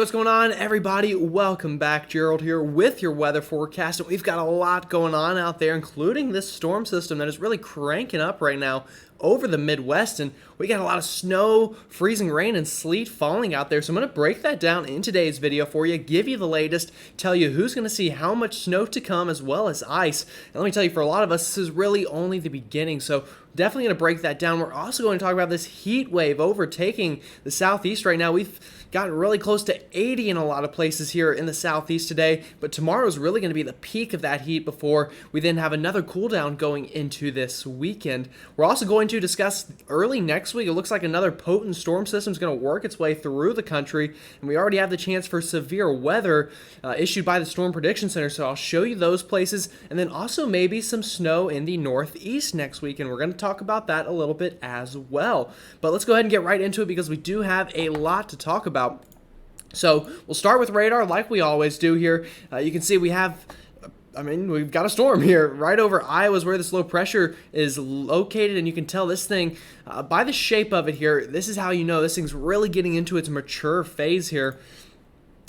what's going on, everybody? Welcome back. Gerald here with your weather forecast. And we've got a lot going on out there, including this storm system that is really cranking up right now over the Midwest, and we got a lot of snow, freezing rain, and sleet falling out there. So I'm going to break that down in today's video for you, give you the latest, tell you who's going to see how much snow to come as well as ice. And let me tell you, for a lot of us, this is really only the beginning. So definitely going to break that down. We're also going to talk about this heat wave overtaking the southeast right now. We've gotten really close to 80 in a lot of places here in the southeast today, but tomorrow is really going to be the peak of that heat before we then have another cool down going into this weekend. We're also going to discuss early next week. It looks like another potent storm system is going to work its way through the country, and we already have the chance for severe weather issued by the Storm Prediction Center, so I'll show you those places, and then also maybe some snow in the northeast next week, and we're going to talk about that a little bit as well. But let's go ahead and get right into it because we do have a lot to talk about. So we'll start with radar like we always do here. You can see we've got a storm here right over Iowa is where this low pressure is located, and you can tell this thing by the shape of it here. This is how you know this thing's really getting into its mature phase here.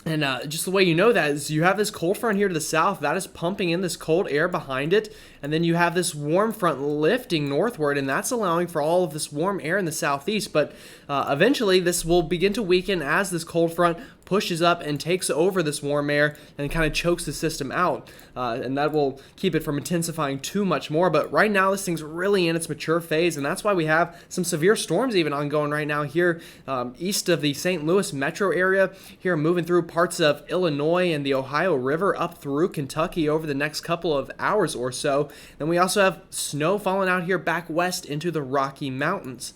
And just the way you know that is you have this cold front here to the south that is pumping in this cold air behind it, and then you have this warm front lifting northward, and that's allowing for all of this warm air in the southeast. But eventually this will begin to weaken as this cold front pushes up and takes over this warm air and kind of chokes the system out, and that will keep it from intensifying too much more. But right now this thing's really in its mature phase, and that's why we have some severe storms even ongoing right now here east of the St. Louis metro area here, moving through parts of Illinois and the Ohio River up through Kentucky over the next couple of hours or so. Then we also have snow falling out here back west into the Rocky Mountains.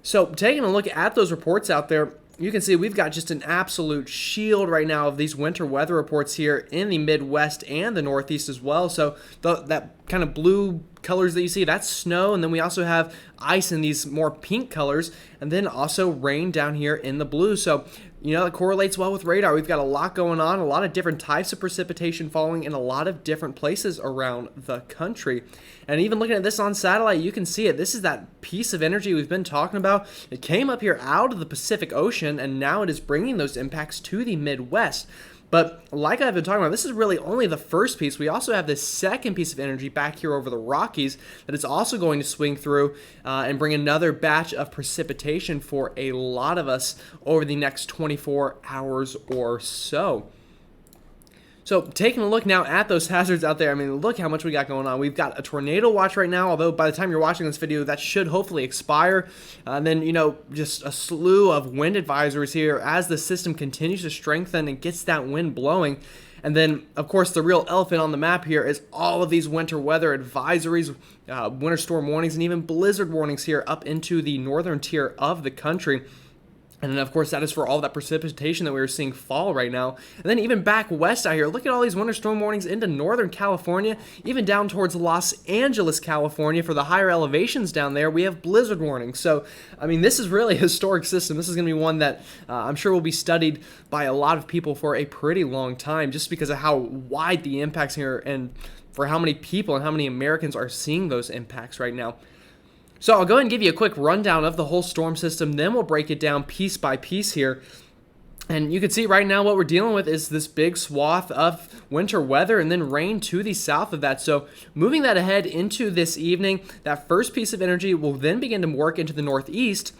So taking a look at those reports out there, you can see we've got just an absolute shield right now of these winter weather reports here in the Midwest and the Northeast as well. So that kind of blue colors that you see, that's snow, and then we also have ice in these more pink colors, and then also rain down here in the blue. So you know, it correlates well with radar. We've got a lot going on, a lot of different types of precipitation falling in a lot of different places around the country. And even looking at this on satellite, you can see it. This is that piece of energy we've been talking about. It came up here out of the Pacific Ocean, and now it is bringing those impacts to the Midwest. But like I've been talking about, this is really only the first piece. We also have this second piece of energy back here over the Rockies that is also going to swing through and bring another batch of precipitation for a lot of us over the next 24 hours or so. So taking a look now at those hazards out there, I mean, look how much we got going on. We've got a tornado watch right now, although by the time you're watching this video, that should hopefully expire. And then, you know, just a slew of wind advisories here as the system continues to strengthen and gets that wind blowing. And then, of course, the real elephant on the map here is all of these winter weather advisories, winter storm warnings, and even blizzard warnings here up into the northern tier of the country. And then, of course, that is for all that precipitation that we are seeing fall right now. And then even back west out here, look at all these winter storm warnings into Northern California, even down towards Los Angeles, California. For the higher elevations down there, we have blizzard warnings. So, I mean, this is really a historic system. This is going to be one that I'm sure will be studied by a lot of people for a pretty long time, just because of how wide the impacts here and for how many people and how many Americans are seeing those impacts right now. So I'll go ahead and give you a quick rundown of the whole storm system, then we'll break it down piece by piece here. And you can see right now what we're dealing with is this big swath of winter weather and then rain to the south of that. So moving that ahead into this evening, that first piece of energy will then begin to work into the northeast,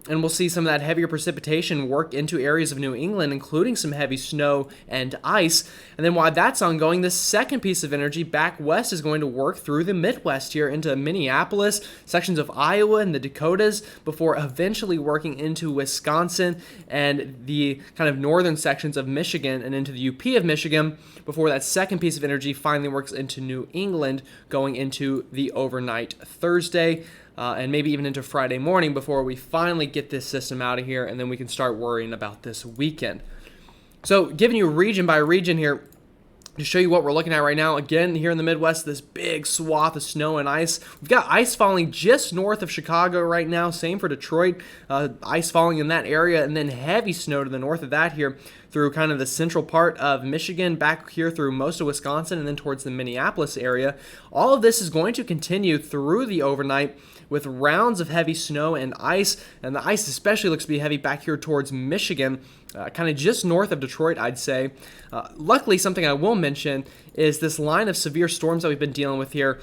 and we'll see some of that heavier precipitation work into areas of New England, including some heavy snow and ice. And then while that's ongoing, this second piece of energy back west is going to work through the Midwest here into Minneapolis, sections of Iowa and the Dakotas, before eventually working into Wisconsin and the kind of northern sections of Michigan and into the UP of Michigan, before that second piece of energy finally works into New England, going into the overnight Thursday. And maybe even into Friday morning before we finally get this system out of here, and then we can start worrying about this weekend. So giving you region by region here to show you what we're looking at right now. Again, here in the Midwest, this big swath of snow and ice. We've got ice falling just north of Chicago right now. Same for Detroit. Ice falling in that area, and then heavy snow to the north of that here through kind of the central part of Michigan, back here through most of Wisconsin, and then towards the Minneapolis area. All of this is going to continue through the overnight with rounds of heavy snow and ice, and the ice especially looks to be heavy back here towards Michigan, kind of just north of Detroit, I'd say. Luckily, something I will mention is this line of severe storms that we've been dealing with here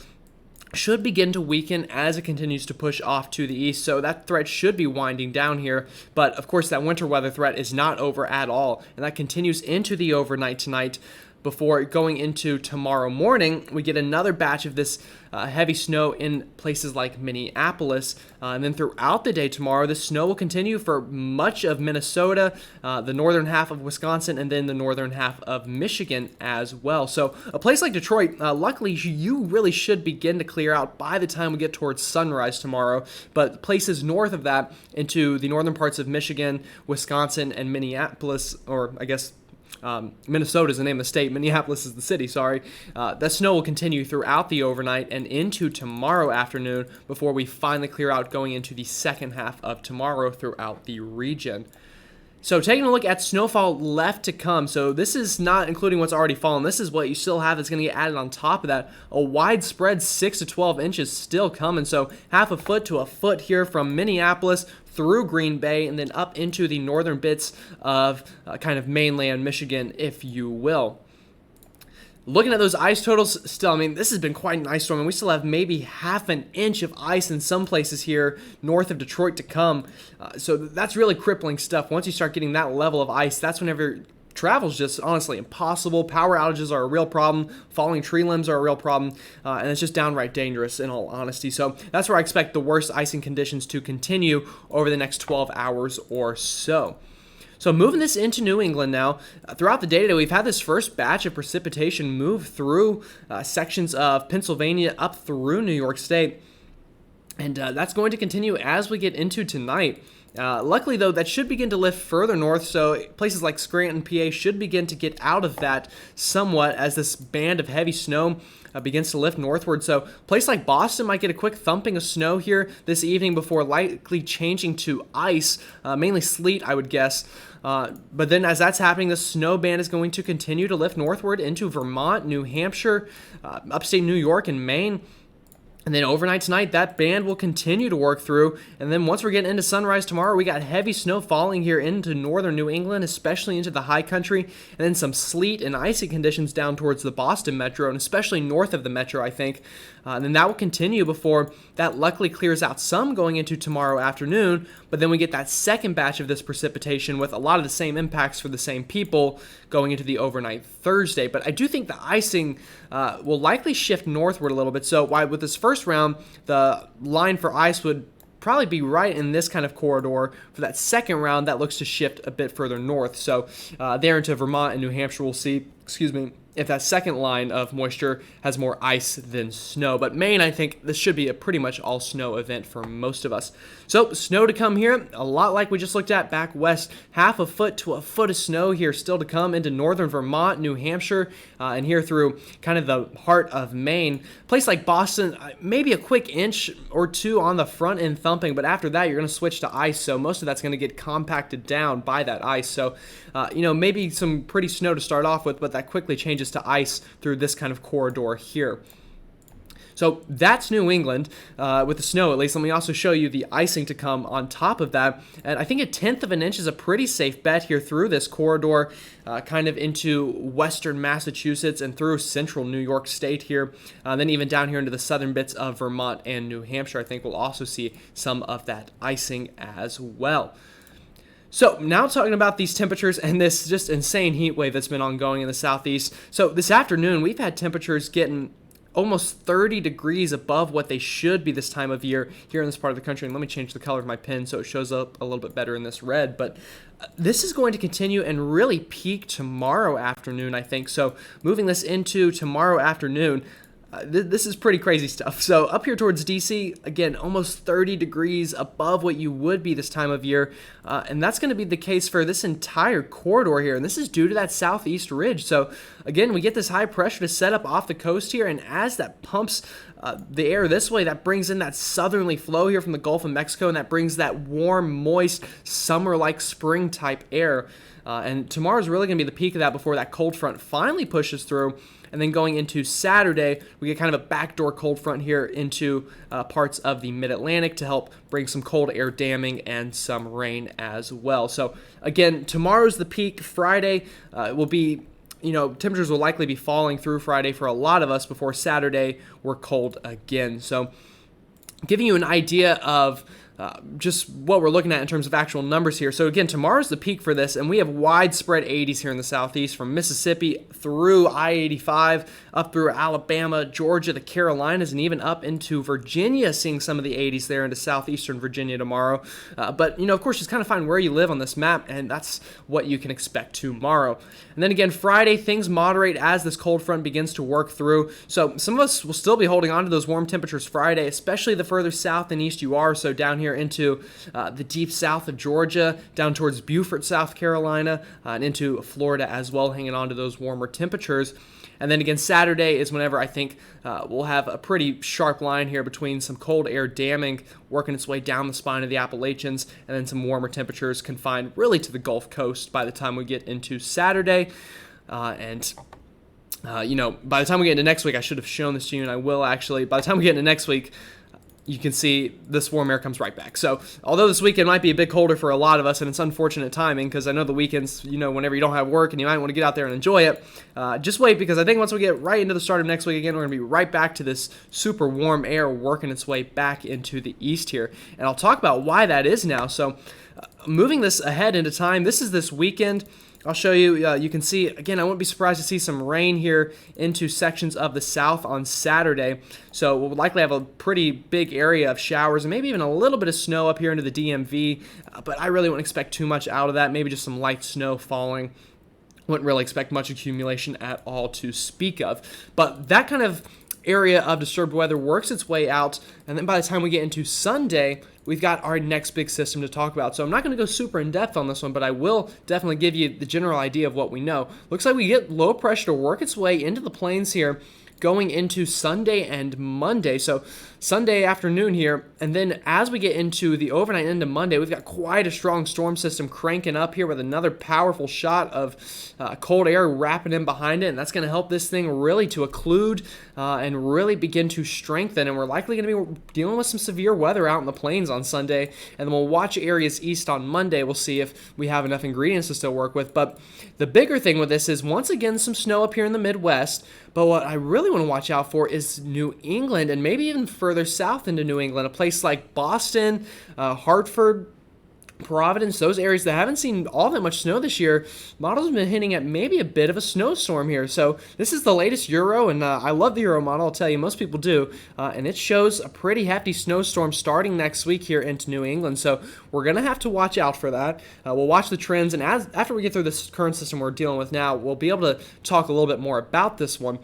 should begin to weaken as it continues to push off to the east, so that threat should be winding down here. But of course, that winter weather threat is not over at all, and that continues into the overnight tonight. Before going into tomorrow morning, we get another batch of this heavy snow in places like Minneapolis. And then throughout the day tomorrow, the snow will continue for much of Minnesota, the northern half of Wisconsin, and then the northern half of Michigan as well. So a place like Detroit, luckily, you really should begin to clear out by the time we get towards sunrise tomorrow. But places north of that into the northern parts of Michigan, Wisconsin, and Minneapolis, or I guess Minnesota is the name of the state. Minneapolis is the city, sorry. That snow will continue throughout the overnight and into tomorrow afternoon before we finally clear out going into the second half of tomorrow throughout the region. So taking a look at snowfall left to come. So this is not including what's already fallen. This is what you still have that's going to get added on top of that. A widespread 6 to 12 inches still coming. So half a foot to a foot here from Minneapolis through Green Bay and then up into the northern bits of kind of mainland Michigan, if you will. Looking at those ice totals still, I mean, this has been quite an ice storm, and we still have maybe half an inch of ice in some places here north of Detroit to come. So that's really crippling stuff. Once you start getting that level of ice, that's whenever travel's just honestly impossible. Power outages are a real problem. Falling tree limbs are a real problem. And it's just downright dangerous in all honesty. So that's where I expect the worst icing conditions to continue over the next 12 hours or so. So moving this into New England now, throughout the day today, we've had this first batch of precipitation move through sections of Pennsylvania up through New York State. And that's going to continue as we get into tonight. Luckily, though, that should begin to lift further north, so places like Scranton, PA should begin to get out of that somewhat as this band of heavy snow begins to lift northward. So a place like Boston might get a quick thumping of snow here this evening before likely changing to ice, mainly sleet, I would guess. But then as that's happening, the snow band is going to continue to lift northward into Vermont, New Hampshire, upstate New York, and Maine. And then overnight tonight, that band will continue to work through. And then once we're getting into sunrise tomorrow, we got heavy snow falling here into northern New England, especially into the high country. And then some sleet and icy conditions down towards the Boston metro, and especially north of the metro, I think. And then that will continue before that luckily clears out some going into tomorrow afternoon. But then we get that second batch of this precipitation with a lot of the same impacts for the same people going into the overnight Thursday. But I do think the icing will likely shift northward a little bit. So while with this first round, the line for ice would probably be right in this kind of corridor. For that second round, that looks to shift a bit further north. So there into Vermont and New Hampshire, we'll see, if that second line of moisture has more ice than snow. But Maine, I think this should be a pretty much all snow event for most of us. So snow to come here, a lot like we just looked at back west. Half a foot to a foot of snow here still to come into northern Vermont, New Hampshire, and here through kind of the heart of Maine. Place like Boston, maybe a quick inch or two on the front end thumping, but after that you're going to switch to ice. So most of that's going to get compacted down by that ice. So, maybe some pretty snow to start off with, but that quickly changes to ice through this kind of corridor here. So that's New England with the snow, at least. Let me also show you the icing to come on top of that. And I think 1/10 of an inch is a pretty safe bet here through this corridor, kind of into western Massachusetts and through central New York State here. Then even down here into the southern bits of Vermont and New Hampshire, I think we'll also see some of that icing as well. So now talking about these temperatures and this just insane heat wave that's been ongoing in the southeast. So this afternoon, we've had temperatures getting almost 30 degrees above what they should be this time of year here in this part of the country. And let me change the color of my pen so it shows up a little bit better in this red. But this is going to continue and really peak tomorrow afternoon, I think. So moving this into tomorrow afternoon, this is pretty crazy stuff. So up here towards DC, again, almost 30 degrees above what you would be this time of year. And that's going to be the case for this entire corridor here. And this is due to that southeast ridge. So again, we get this high pressure to set up off the coast here. And as that pumps the air this way, that brings in that southerly flow here from the Gulf of Mexico. And that brings that warm, moist, summer-like spring type air. And tomorrow's really going to be the peak of that before that cold front finally pushes through. And then going into Saturday, we get kind of a backdoor cold front here into parts of the mid-Atlantic to help bring some cold air damming and some rain as well. So again, tomorrow's the peak. Friday will be, temperatures will likely be falling through Friday for a lot of us before Saturday we're cold again. So giving you an idea of just what we're looking at in terms of actual numbers here. So again, tomorrow's the peak for this, and we have widespread 80s here in the southeast from Mississippi through I-85, up through Alabama, Georgia, the Carolinas, and even up into Virginia, seeing some of the 80s there into southeastern Virginia tomorrow. But, of course, just kind of find where you live on this map, and that's what you can expect tomorrow. And then again, Friday, things moderate as this cold front begins to work through. So some of us will still be holding on to those warm temperatures Friday, especially the further south and east you are. So down here into the deep south of Georgia, down towards Beaufort, South Carolina, and into Florida as well, hanging on to those warmer temperatures. And then again, Saturday is whenever I think we'll have a pretty sharp line here between some cold air damming working its way down the spine of the Appalachians, and then some warmer temperatures confined really to the Gulf Coast by the time we get into Saturday. By the time we get into next week, I should have shown this to you, and I will actually. By the time we get into next week, you can see this warm air comes right back. So although this weekend might be a bit colder for a lot of us, and it's unfortunate timing because I know the weekends, whenever you don't have work and you might want to get out there and enjoy it, just wait, because I think once we get right into the start of next week again, we're going to be right back to this super warm air working its way back into the east here. And I'll talk about why that is now. So moving this ahead into time, this is this weekend. I'll show you, you can see, again, I wouldn't be surprised to see some rain here into sections of the south on Saturday. So we'll likely have a pretty big area of showers and maybe even a little bit of snow up here into the DMV. But I really wouldn't expect too much out of that, maybe just some light snow falling. Wouldn't really expect much accumulation at all to speak of. But that kind of area of disturbed weather works its way out, and then by the time we get into Sunday, we've got our next big system to talk about. So I'm not going to go super in-depth on this one, but I will definitely give you the general idea of what we know. Looks like we get low pressure to work its way into the plains here going into Sunday and Monday. So Sunday afternoon here, and then as we get into the overnight into Monday, we've got quite a strong storm system cranking up here with another powerful shot of cold air wrapping in behind it, and that's going to help this thing really to occlude and really begin to strengthen, and we're likely going to be dealing with some severe weather out in the plains on Sunday, and then we'll watch areas east on Monday. We'll see if we have enough ingredients to still work with, but the bigger thing with this is, once again, some snow up here in the Midwest, but what I really want to watch out for is New England, and maybe even further south into New England, a place like Boston, Hartford, Providence, those areas that haven't seen all that much snow this year. Models have been hinting at maybe a bit of a snowstorm here. So this is the latest Euro, and I love the Euro model, I'll tell you, most people do, and it shows a pretty hefty snowstorm starting next week here into New England. So we're going to have to watch out for that. We'll watch the trends, and after we get through this current system we're dealing with now, we'll be able to talk a little bit more about this one.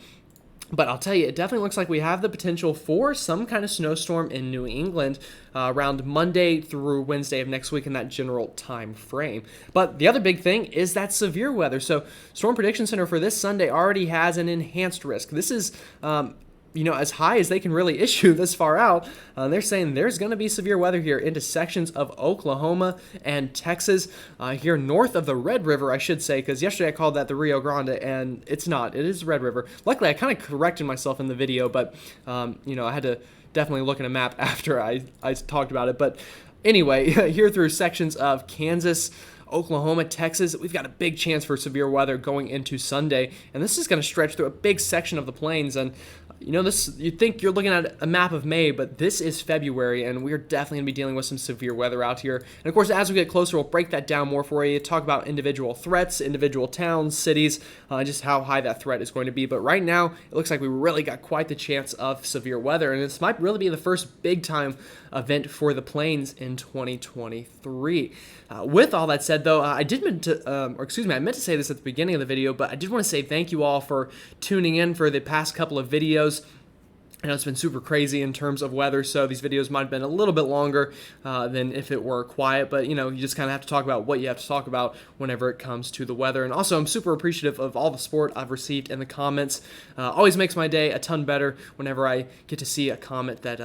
But I'll tell you, it definitely looks like we have the potential for some kind of snowstorm in New England around Monday through Wednesday of next week in that general time frame. But the other big thing is that severe weather. So Storm Prediction Center for this Sunday already has an enhanced risk. This is as high as they can really issue this far out. They're saying there's going to be severe weather here into sections of Oklahoma and Texas, here north of the Red River, I should say, because yesterday I called that the Rio Grande, and it's not. It is Red River. Luckily, I kind of corrected myself in the video, but, I had to definitely look at a map after I talked about it. But anyway, here through sections of Kansas, Oklahoma, Texas, we've got a big chance for severe weather going into Sunday, and this is going to stretch through a big section of the plains. And you'd think you're looking at a map of May, but this is February, and we're definitely going to be dealing with some severe weather out here. And of course, as we get closer, we'll break that down more for you, talk about individual threats, individual towns, cities, just how high that threat is going to be. But right now, it looks like we really got quite the chance of severe weather, and this might really be the first big-time event for the plains in 2023. With all that said, though, I meant to say this at the beginning of the video, but I did want to say thank you all for tuning in for the past couple of videos. I know it's been super crazy in terms of weather, so these videos might have been a little bit longer than if it were quiet, but you just kind of have to talk about what you have to talk about whenever it comes to the weather. And also, I'm super appreciative of all the support I've received in the comments. Always makes my day a ton better whenever I get to see a comment that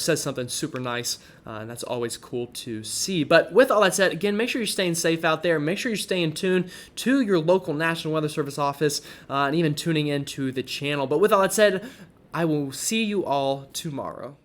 says something super nice, and that's always cool to see. But with all that said, again, make sure you're staying safe out there. Make sure you're staying tuned to your local National Weather Service office, and even tuning into the channel. But with all that said, I will see you all tomorrow.